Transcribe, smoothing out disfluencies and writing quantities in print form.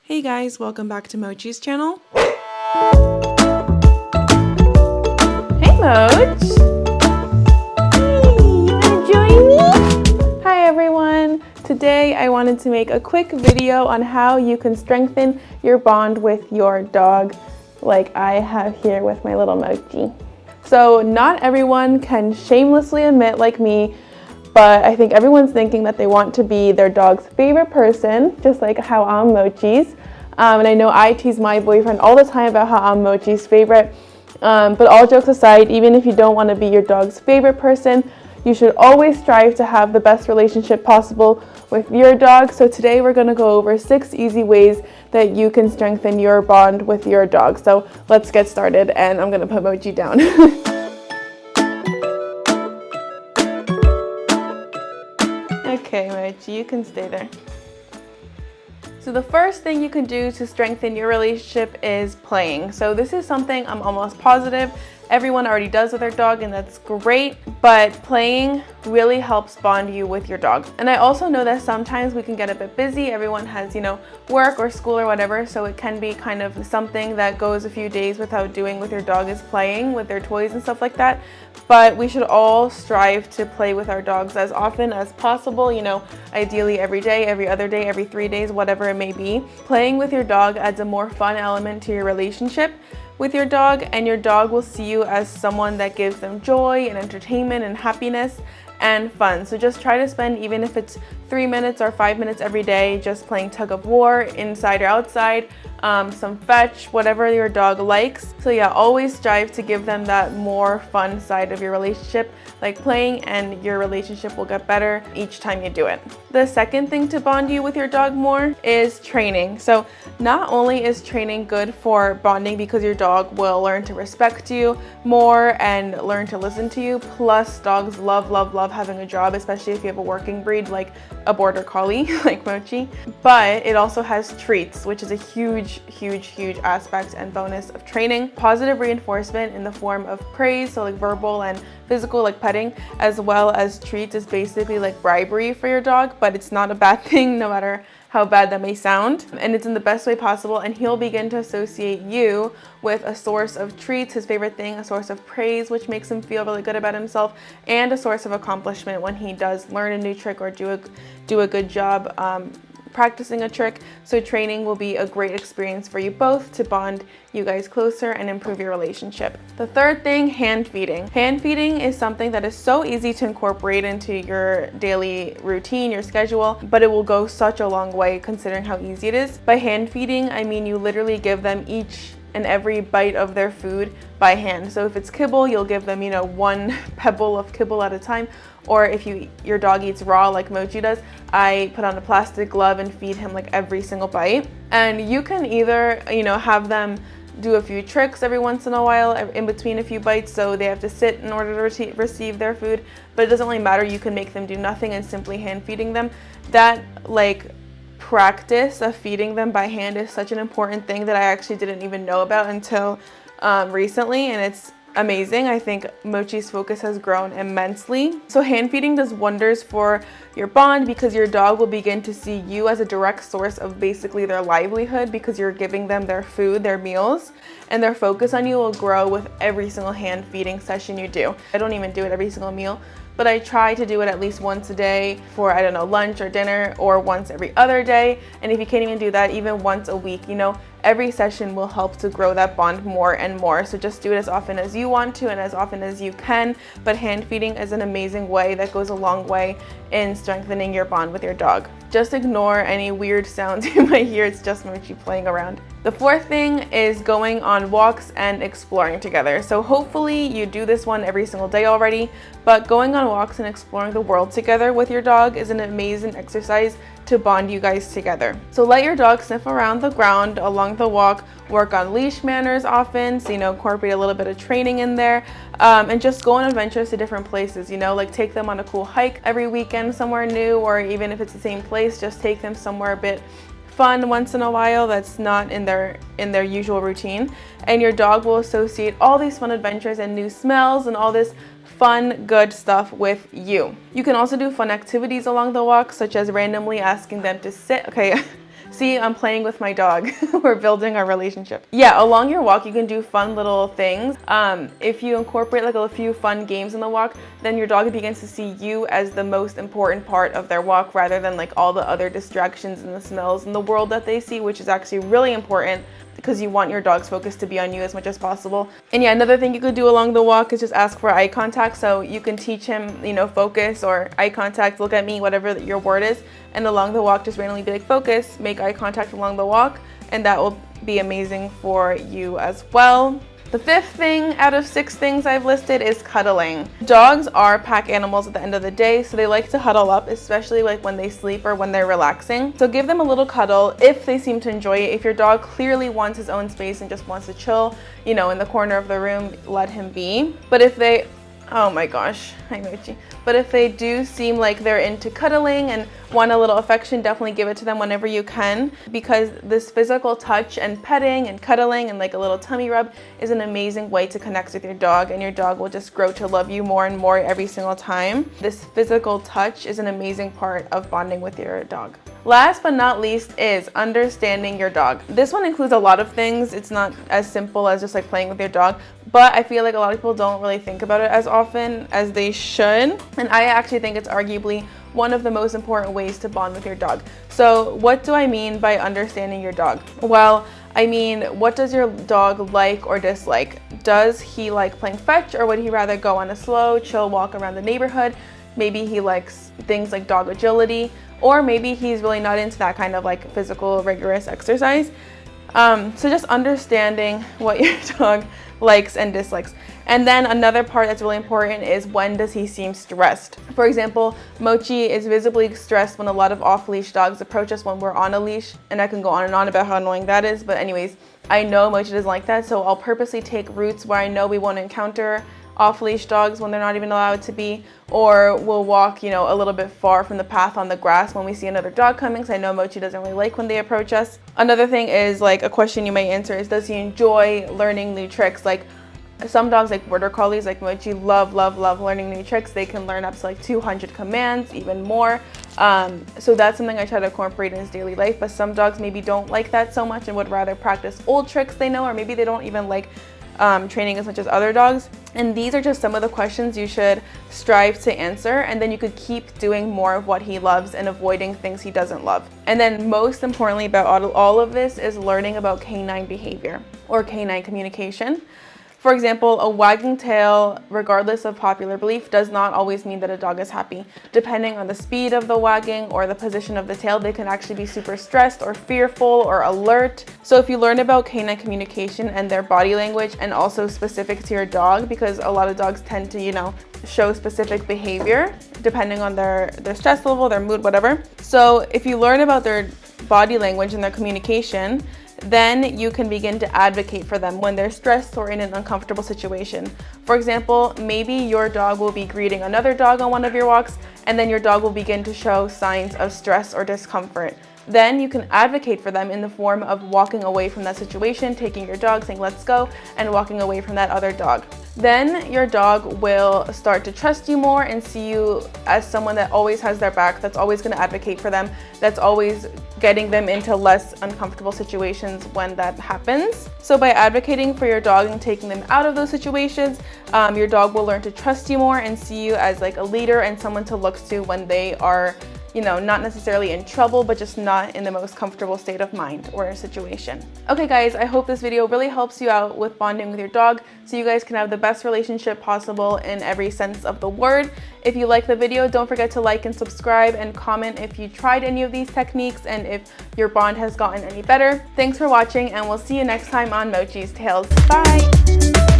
Hey guys, welcome back to Mochi's channel. Hey Moch! Hey, you wanna join me? Hi everyone! Today I wanted to make a quick video on how you can strengthen your bond with your dog like I have here with my little Mochi. So not everyone can shamelessly admit like me, but I think everyone's thinking that they want to be their dog's favorite person, just like how I'm Mochi's. And I know I tease my boyfriend all the time about how I'm Mochi's favorite. But all jokes aside, even if you don't want to be your dog's favorite person, you should always strive to have the best relationship possible with your dog. So today we're going to go over 6 easy ways that you can strengthen your bond with your dog. So let's get started, and I'm going to put Mochi down. Okay, Mochi, you can stay there. So the first thing you can do to strengthen your relationship is playing. So this is something I'm almost positive everyone already does with their dog, and that's great, but playing really helps bond you with your dog. And I also know that sometimes we can get a bit busy. Everyone has, work or school or whatever, so it can be kind of something that goes a few days without doing with your dog is playing with their toys and stuff like that. But we should all strive to play with our dogs as often as possible, ideally every day, every other day, every 3 days, whatever it may be. Playing with your dog adds a more fun element to your relationship with your dog, and your dog will see you as someone that gives them joy and entertainment and happiness and fun. So just try to spend, even if it's 3 minutes or 5 minutes every day, just playing tug of war, inside or outside, some fetch, whatever your dog likes. So yeah, always strive to give them that more fun side of your relationship, like playing, and your relationship will get better each time you do it. The second thing to bond you with your dog more is training. So not only is training good for bonding because your dog will learn to respect you more and learn to listen to you, plus dogs love having a job, especially if you have a working breed like a border collie like Mochi. But it also has treats, which is a huge aspect and bonus of training. Positive reinforcement in the form of praise, so like verbal and physical, like petting, as well as treats, is basically like bribery for your dog, but it's not a bad thing no matter how bad that may sound, and it's in the best way possible, and he'll begin to associate you with a source of treats, his favorite thing, a source of praise, which makes him feel really good about himself, and a source of accomplishment when he does learn a new trick or do a good job practicing a trick. So training will be a great experience for you both to bond you guys closer and improve your relationship. The third thing, hand feeding. Hand feeding is something that is so easy to incorporate into your daily routine, your schedule, but it will go such a long way considering how easy it is. By hand feeding, I mean you literally give them each and every bite of their food by hand. So if it's kibble, you'll give them, one pebble of kibble at a time. Or if your dog eats raw like Mochi does, I put on a plastic glove and feed him like every single bite. And you can either, have them do a few tricks every once in a while in between a few bites, so they have to sit in order to receive their food, but it doesn't really matter. You can make them do nothing and simply hand feeding them. That practice of feeding them by hand is such an important thing that I actually didn't even know about until recently, and it's amazing. I think Mochi's focus has grown immensely. So hand feeding does wonders for your bond because your dog will begin to see you as a direct source of basically their livelihood, because you're giving them their food, their meals, and their focus on you will grow with every single hand feeding session you do. I don't even do it every single meal, but I try to do it at least once a day for, lunch or dinner, or once every other day. And if you can't even do that, even once a week, every session will help to grow that bond more and more. So just do it as often as you want to and as often as you can. But hand feeding is an amazing way that goes a long way in strengthening your bond with your dog. Just ignore any weird sounds you might hear. It's just Mochi playing around. The fourth thing is going on walks and exploring together. So hopefully you do this one every single day already, but going on walks and exploring the world together with your dog is an amazing exercise to bond you guys together. So let your dog sniff around the ground along the walk, work on leash manners often, so incorporate a little bit of training in there, and just go on adventures to different places, like take them on a cool hike every weekend somewhere new, or even if it's the same place, just take them somewhere a bit fun once in a while that's not in their usual routine, and your dog will associate all these fun adventures and new smells and all this fun, good stuff with you. You can also do fun activities along the walk, such as randomly asking them to sit. Okay, See, I'm playing with my dog. We're building our relationship. Yeah, along your walk, you can do fun little things. If you incorporate like a few fun games in the walk, then your dog begins to see you as the most important part of their walk rather than like all the other distractions and the smells and the world that they see, which is actually really important because you want your dog's focus to be on you as much as possible. And yeah, another thing you could do along the walk is just ask for eye contact. So you can teach him, you know, focus or eye contact, look at me, whatever your word is. And along the walk, just randomly be like, focus, make eye contact along the walk. And that will be amazing for you as well. The fifth thing out of 6 things I've listed is cuddling. Dogs are pack animals at the end of the day, so they like to huddle up, especially like when they sleep or when they're relaxing. So give them a little cuddle if they seem to enjoy it. If your dog clearly wants his own space and just wants to chill, you know, in the corner of the room, let him be. But if they, oh my gosh, hi Mochi. But if they do seem like they're into cuddling and want a little affection, definitely give it to them whenever you can, because this physical touch and petting and cuddling and like a little tummy rub is an amazing way to connect with your dog, and your dog will just grow to love you more and more every single time. This physical touch is an amazing part of bonding with your dog. Last but not least is understanding your dog. This one includes a lot of things. It's not as simple as just like playing with your dog, but I feel like a lot of people don't really think about it as often as they should. And I actually think it's arguably one of the most important ways to bond with your dog. So what do I mean by understanding your dog? Well, I mean, what does your dog like or dislike? Does he like playing fetch, or would he rather go on a slow, chill walk around the neighborhood? Maybe he likes things like dog agility, or maybe he's really not into that kind of like physical, rigorous exercise. So just understanding what your dog likes and dislikes. And then another part that's really important is, when does he seem stressed? For example, Mochi is visibly stressed when a lot of off-leash dogs approach us when we're on a leash, and I can go on and on about how annoying that is, but anyways, I know Mochi doesn't like that, so I'll purposely take routes where I know we won't encounter off-leash dogs when they're not even allowed to be, or we'll walk, you know, a little bit far from the path on the grass when we see another dog coming, because I know Mochi doesn't really like when they approach us. Another thing is, like, a question you may answer is, does he enjoy learning new tricks? Like, some dogs, like border collies like Mochi, love learning new tricks. They can learn up to like 200 commands, even more. So that's something I try to incorporate in his daily life, but some dogs maybe don't like that so much and would rather practice old tricks they know, or maybe they don't even like training as much as other dogs. And these are just some of the questions you should strive to answer, and then you could keep doing more of what he loves and avoiding things he doesn't love. And then most importantly about all of this is learning about canine behavior or canine communication. For example, a wagging tail, regardless of popular belief, does not always mean that a dog is happy. Depending on the speed of the wagging or the position of the tail, they can actually be super stressed or fearful or alert. So if you learn about canine communication and their body language, and also specific to your dog, because a lot of dogs tend to, you know, show specific behavior depending on their stress level, their mood, whatever. So if you learn about their body language and their communication, then you can begin to advocate for them when they're stressed or in an uncomfortable situation. For example, maybe your dog will be greeting another dog on one of your walks, and then your dog will begin to show signs of stress or discomfort. Then you can advocate for them in the form of walking away from that situation, taking your dog, saying let's go, and walking away from that other dog. Then your dog will start to trust you more and see you as someone that always has their back, that's always going to advocate for them, that's always getting them into less uncomfortable situations when that happens. So by advocating for your dog and taking them out of those situations, your dog will learn to trust you more and see you as like a leader and someone to look to when they are, you know, not necessarily in trouble, but just not in the most comfortable state of mind or situation. Okay guys, I hope this video really helps you out with bonding with your dog so you guys can have the best relationship possible in every sense of the word. If you like the video, don't forget to like and subscribe and comment if you tried any of these techniques and if your bond has gotten any better. Thanks for watching, and we'll see you next time on Mochi's Tales. Bye!